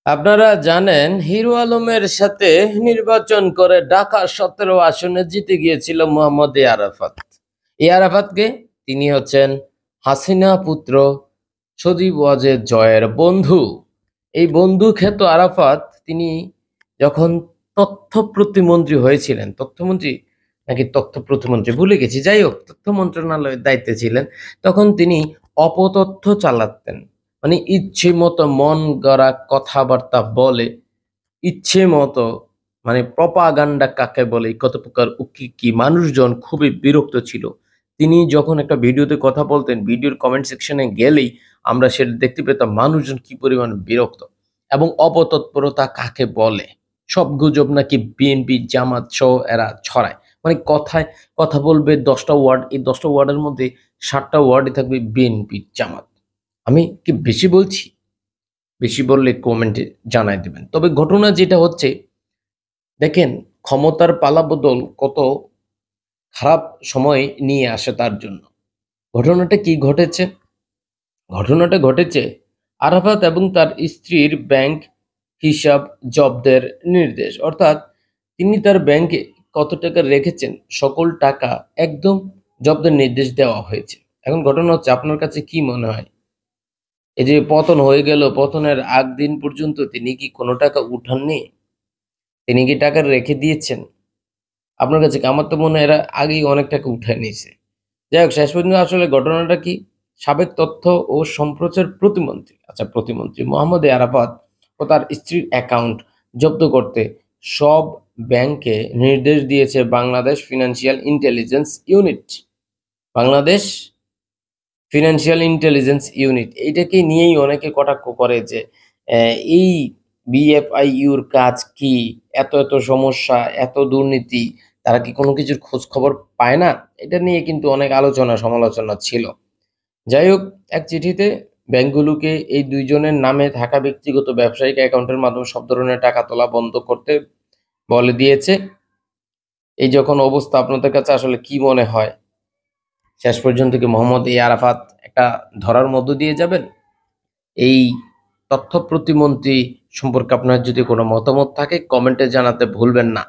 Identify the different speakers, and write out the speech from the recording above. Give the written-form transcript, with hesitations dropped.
Speaker 1: আপনারা জানেন হিরো আলমের সাথে নির্বাচন করে ঢাকা 17 আসনে জিতে গিয়েছিল মোহাম্মদ এ আরাফাত। এ আরাফাতকে তিনি হচ্ছেন হাসিনা পুত্র সজীব ওয়াজেদ জয়ের বন্ধু। এই বন্ধু খ্যাত আরাফাত তিনি যখন তথ্য প্রতিমন্ত্রী হয়েছিলেন, তথ্যমন্ত্রী নাকি তথ্য প্রতিমন্ত্রী ভুলে গেছি, যাই হোক তথ্য মন্ত্রণালয়ের দায়িত্বে ছিলেন, তখন তিনি অপতথ্য চালাতেন। মানে ইচ্ছে মতো মন গড়া কথাবার্তা বলে, ইচ্ছে মতো, মানে প্রপাগান্ডা কাকে বলে, কত প্রকার উকি মানুষজন খুবই বিরক্ত ছিল। তিনি যখন একটা ভিডিওতে কথা বলতেন, ভিডিওর কমেন্ট সেকশনে গেলেই আমরা সেটা দেখতে পেতাম মানুষজন কি পরিমাণ বিরক্ত। এবং অপতৎপরতা কাকে বলে, সব গুজব নাকি বিএনপি জামাত সহ এরা ছড়ায়। মানে কথায় কথা বলবে 10টা ওয়ার্ড, এই 10টা ওয়ার্ডের মধ্যে 7টা ওয়ার্ডই থাকবে বিএনপি জামাত। আমি কি বেশি বলছি? বেশি বললে কমেন্টে জানাই দিবেন। তবে ঘটনা যেটা হচ্ছে, দেখেন ক্ষমতার পালাবদল কত খারাপ সময় নিয়ে আসে তার জন্য। ঘটনাটা কি ঘটেছে? ঘটনাটা ঘটেছে আরাফাত এবং তার স্ত্রীর ব্যাংক হিসাব জব্দের নির্দেশ, অর্থাৎ তিনি তার ব্যাংকে কত টাকা রেখেছেন সকল টাকা একদম জব্দের নির্দেশ দেওয়া হয়েছে। এখন ঘটনা হচ্ছে, আপনার কাছে কি মনে হয়, এই যে পতন হয়ে গেল, পতনের আগ দিন পর্যন্ত তিনি কি কোনো টাকা উঠাননি? তিনি কি টাকা রেখে দিয়েছেন? আপনার কাছে কি? আমার তো মনে হয় এরা আগেই অনেক টাকা উঠায় নিয়েছে। যাই হোক, শেষ পর্যন্ত আসলে ঘটনাটা কি, সাবেক তথ্য ও সম্প্রচার প্রতিমন্ত্রী, প্রতিমন্ত্রী মোহাম্মদ এ আরাফাত ও তার স্ত্রীর অ্যাকাউন্ট জব্দ করতে সব ব্যাংকে নির্দেশ দিয়েছে Bangladesh financial intelligence unit. Bangladesh financial intelligence unit, এইটাকে নিয়েই অনেকে কটাক্ষ করে যে এই বিএফআইইউর কাজ কি, এত এত সমস্যা, এত দুর্নীতি, তারা কি কোনো কিছুর খোঁজ খবর পায় না? এটা নিয়ে কিন্তু অনেক আলোচনা সমালোচনা ছিল। যাই হোক, এক চিঠিতে ব্যাংকগুলোকে এই দুইজনের নামে থাকা ব্যক্তিগত ব্যবসায়িক অ্যাকাউন্টের মাধ্যমে সব ধরনের টাকা তোলা বন্ধ করতে বলে দিয়েছে। এই যখন অবস্থা, আপনাদের কাছে আসলে কি মনে হয়? শেষ পর্যন্ত কি মোহাম্মদ এ আরাফাত একটা ধরার মধ্য দিয়ে যাবেন? এই তথ্য প্রতিমন্ত্রী সম্পর্কে আপনার যদি কোনো মতামত থাকে কমেন্টে জানাতে ভুলবেন না।